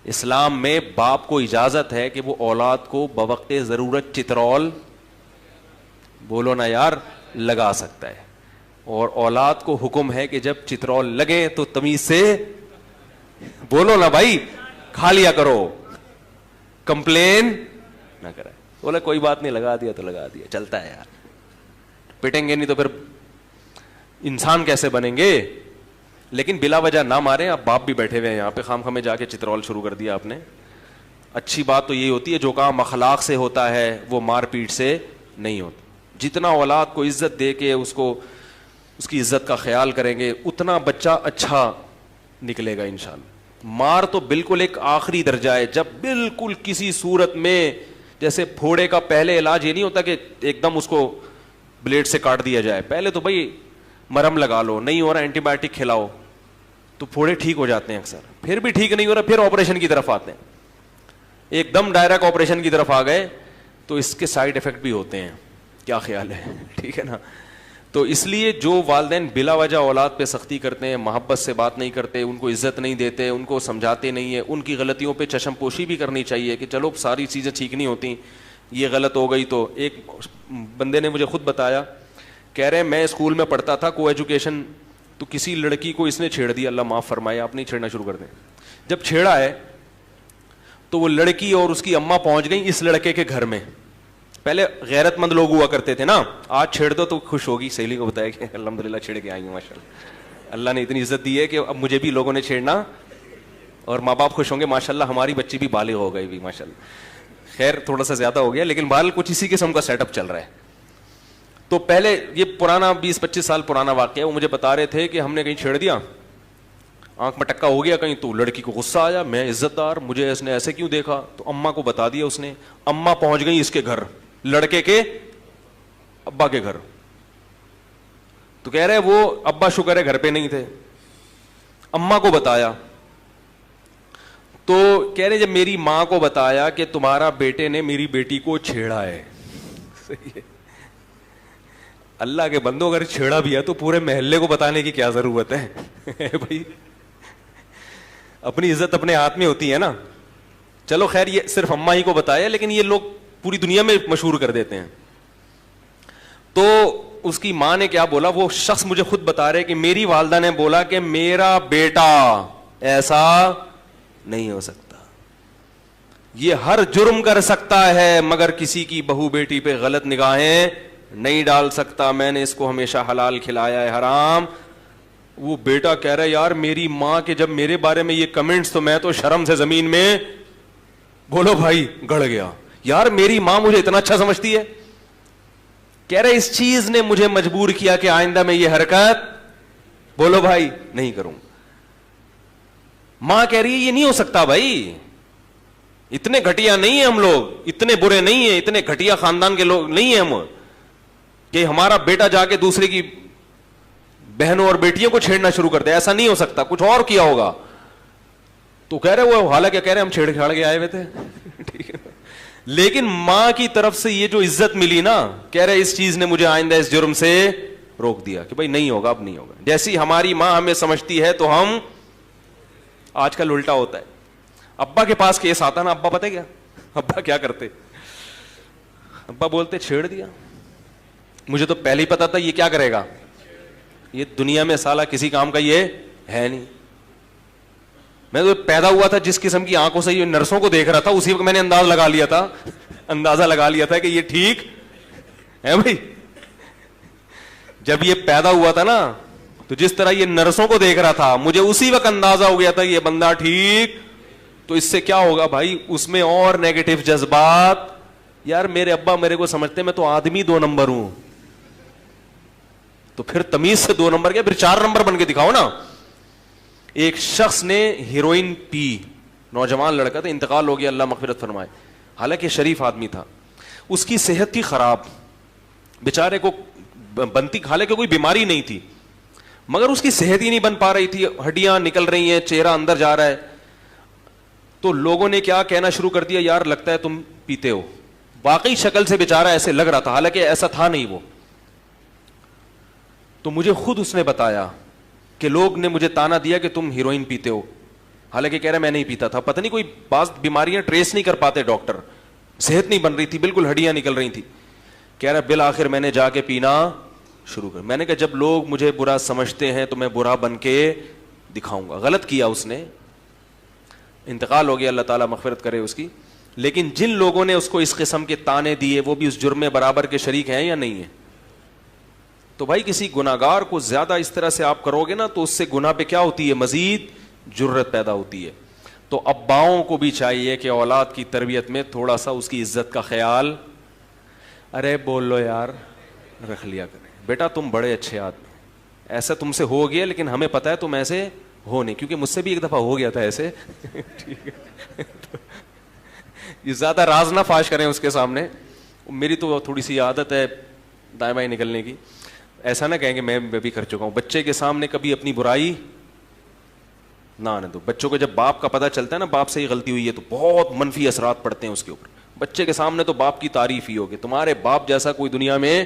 اسلام میں باپ کو اجازت ہے کہ وہ اولاد کو بوقت ضرورت چترول، بولو نا یار، لگا سکتا ہے، اور اولاد کو حکم ہے کہ جب چترول لگے تو تمیز سے، بولو نا بھائی، کھا لیا کرو، کمپلین نہ کرے. بولا کوئی بات نہیں، لگا دیا تو لگا دیا، چلتا ہے یار، پٹیں گے نہیں تو پھر انسان کیسے بنیں گے. لیکن بلا وجہ نہ ماریں. اب باپ بھی بیٹھے ہوئے ہیں یہاں پہ، خام خامے جا کے چترول شروع کر دیا آپ نے. اچھی بات تو یہی ہوتی ہے جو کام اخلاق سے ہوتا ہے وہ مار پیٹ سے نہیں ہوتا. جتنا اولاد کو عزت دے کے اس کی عزت کا خیال کریں گے اتنا بچہ اچھا نکلے گا انشاءاللہ. مار تو بالکل ایک آخری درجہ ہے، جب بالکل کسی صورت میں، جیسے پھوڑے کا پہلے علاج یہ نہیں ہوتا کہ ایک دم اس کو بلیڈ سے کاٹ دیا جائے، پہلے تو بھائی مرہم لگا لو، نہیں ہو رہا اینٹی بایوٹک کھلاؤ تو پھوڑے ٹھیک ہو جاتے ہیں اکثر. پھر بھی ٹھیک نہیں ہو رہا پھر آپریشن کی طرف آتے ہیں. ایک دم ڈائریکٹ آپریشن کی طرف آ گئے تو اس کے سائڈ افیکٹ بھی ہوتے ہیں. کیا خیال ہے؟ ٹھیک ہے نا. تو اس لیے جو والدین بلا وجہ اولاد پہ سختی کرتے ہیں، محبت سے بات نہیں کرتے، ان کو عزت نہیں دیتے، ان کو سمجھاتے نہیں ہیں، ان کی غلطیوں پہ چشم پوشی بھی کرنی چاہیے کہ چلو ساری چیزیں ٹھیک نہیں ہوتی، یہ غلط ہو گئی. تو ایک بندے نے مجھے خود بتایا، کہہ رہے میں اسکول میں پڑھتا تھا کو ایجوکیشن، تو کسی لڑکی کو اس نے چھیڑ دیا، اللہ معاف فرمائے، آپ نہیں چھیڑنا شروع کر دیں. جب چھیڑا ہے تو وہ لڑکی اور اس کی اماں پہنچ گئی اس لڑکے کے گھر میں. پہلے غیرت مند لوگ ہوا کرتے تھے نا، آج چھیڑ دو تو خوش ہوگی. سہیلی کو بتایا کہ الحمدللہ چھیڑ کے آئی ہوں، ماشاء اللہ، اللہ نے اتنی عزت دی ہے کہ اب مجھے بھی لوگوں نے چھیڑنا، اور ماں باپ خوش ہوں گے ماشاء اللہ ہماری بچی بھی بالغ ہو گئی بھی ماشاء اللہ. خیر تھوڑا سا زیادہ ہو گیا لیکن بال کچھ اسی قسم کا سیٹ اپ چل رہا ہے. تو پہلے یہ پرانا 20-25 سال پرانا واقعہ ہے. وہ مجھے بتا رہے تھے کہ ہم نے کہیں چھیڑ دیا، آنکھ میں ٹکا ہو گیا کہیں، تو لڑکی کو غصہ آیا، میں عزت دار، مجھے اس نے ایسے کیوں دیکھا، تو اماں کو بتا دیا اس نے. اماں پہنچ گئی اس کے گھر، لڑکے کے ابا کے گھر. تو کہہ رہے وہ ابا شکر ہے گھر پہ نہیں تھے، اماں کو بتایا. تو کہہ رہے جب میری ماں کو بتایا کہ تمہارا بیٹے نے میری بیٹی کو چھیڑا ہے. صحیح ہے، اللہ کے بندو اگر چھیڑا بھی ہے تو پورے محلے کو بتانے کی کیا ضرورت ہے بھائی، اپنی عزت اپنے ہاتھ میں ہوتی ہے نا. چلو خیر یہ صرف اماں ہی کو بتایا لیکن یہ لوگ پوری دنیا میں مشہور کر دیتے ہیں. تو اس کی ماں نے کیا بولا، وہ شخص مجھے خود بتا رہے کہ میری والدہ نے بولا کہ میرا بیٹا ایسا نہیں ہو سکتا، یہ ہر جرم کر سکتا ہے مگر کسی کی بہو بیٹی پہ غلط نگاہیں نہیں ڈال سکتا، میں نے اس کو ہمیشہ حلال کھلایا ہے حرام. وہ بیٹا کہہ رہا ہے یار میری ماں کے جب میرے بارے میں یہ کمنٹس تو میں تو شرم سے زمین میں، بولو بھائی، گڑ گیا. یار میری ماں مجھے اتنا اچھا سمجھتی ہے. کہہ رہے اس چیز نے مجھے مجبور کیا کہ آئندہ میں یہ حرکت، بولو بھائی، نہیں کروں. ماں کہہ رہی ہے یہ نہیں ہو سکتا بھائی، اتنے گھٹیا نہیں ہیں ہم لوگ، اتنے برے نہیں ہیں، اتنے گھٹیا خاندان کے لوگ نہیں ہیں ہم کہ ہمارا بیٹا جا کے دوسرے کی بہنوں اور بیٹیوں کو چھیڑنا شروع کر دے. ایسا نہیں ہو سکتا، کچھ اور کیا ہوگا. تو کہہ رہے وہ حالانکہ کہہ رہے ہم چھیڑ چھاڑ کے آئے ہوئے تھے ٹھیک ہے. لیکن ماں کی طرف سے یہ جو عزت ملی نا، کہہ رہے اس چیز نے مجھے آئندہ اس جرم سے روک دیا کہ بھائی نہیں ہوگا، اب نہیں ہوگا. جیسی ہماری ماں ہمیں سمجھتی ہے تو ہم، آج کل الٹا ہوتا ہے. ابا کے پاس کیس آتا نا، ابا پتہ کیا ابا کیا کرتے، ابا بولتے چھیڑ دیا، مجھے تو پہلے ہی پتا تھا یہ کیا کرے گا، یہ دنیا میں سالہ کسی کام کا یہ ہے نہیں. میں تو پیدا ہوا تھا جس قسم کی آنکھوں سے یہ نرسوں کو دیکھ رہا تھا، اسی وقت میں نے اندازہ لگا لیا تھا کہ یہ ٹھیک ہے بھائی. جب یہ پیدا ہوا تھا نا تو جس طرح یہ نرسوں کو دیکھ رہا تھا مجھے اسی وقت اندازہ ہو گیا تھا یہ بندہ ٹھیک. تو اس سے کیا ہوگا بھائی، اس میں اور نیگیٹو جذبات. یار میرے ابا میرے کو سمجھتے میں تو آدمی 2 نمبر ہوں، تو پھر تمیز سے 2 نمبر کیا، پھر 4 نمبر بن کے دکھاؤ نا. ایک شخص نے ہیروئن پی، نوجوان لڑکا تھا، انتقال ہو گیا، اللہ مغفرت فرمائے. حالانکہ شریف آدمی تھا، اس کی صحت تھی خراب، بیچارے کو بنتی، حالانکہ کوئی بیماری نہیں تھی مگر اس کی صحت ہی نہیں بن پا رہی تھی، ہڈیاں نکل رہی ہیں، چہرہ اندر جا رہا ہے. تو لوگوں نے کیا کہنا شروع کر دیا، یار لگتا ہے تم پیتے ہو. واقعی شکل سے بیچارہ ایسے لگ رہا تھا، حالانکہ ایسا تھا نہیں وہ. تو مجھے خود اس نے بتایا کہ لوگ نے مجھے تانا دیا کہ تم ہیروئن پیتے ہو. حالانکہ کہہ رہا میں نہیں پیتا تھا. پتہ نہیں کوئی بعض بیماریاں ٹریس نہیں کر پاتے ڈاکٹر, صحت نہیں بن رہی تھی, بالکل ہڈیاں نکل رہی تھی. کہہ رہا بالآخر میں نے جا کے پینا شروع کر. میں نے کہا جب لوگ مجھے برا سمجھتے ہیں تو میں برا بن کے دکھاؤں گا. غلط کیا اس نے, انتقال ہو گیا, اللہ تعالیٰ مغفرت کرے اس کی. لیکن جن لوگوں نے اس کو اس قسم کے تانے دیے وہ بھی اس جرم میں برابر کے شریک ہیں یا نہیں ہیں؟ تو بھائی کسی گناہگار کو زیادہ اس طرح سے آپ کرو گے نا تو اس سے گناہ پہ کیا ہوتی ہے, مزید جرت پیدا ہوتی ہے. تو اباؤں کو بھی چاہیے کہ اولاد کی تربیت میں تھوڑا سا اس کی عزت کا خیال, ارے بول لو یار, رکھ لیا کریں. بیٹا تم بڑے اچھے آدمی, ایسا تم سے ہو گیا لیکن ہمیں پتا ہے تم ایسے ہو نہیں, کیونکہ مجھ سے بھی ایک دفعہ ہو گیا تھا ایسے. ٹھیک ہے, یہ زیادہ راز نہ فاش کریں اس کے سامنے. میری تو تھوڑی سی عادت ہے دائیں بائیں نکلنے کی. ایسا نہ کہیں کہ میں بھی کر چکا ہوں. بچے کے سامنے کبھی اپنی برائی نہ آنے دو. بچوں کو جب باپ کا پتہ چلتا ہے نا باپ سے ہی غلطی ہوئی ہے تو بہت منفی اثرات پڑتے ہیں اس کے اوپر. بچے کے سامنے تو باپ کی تعریف ہی ہوگی, تمہارے باپ جیسا کوئی دنیا میں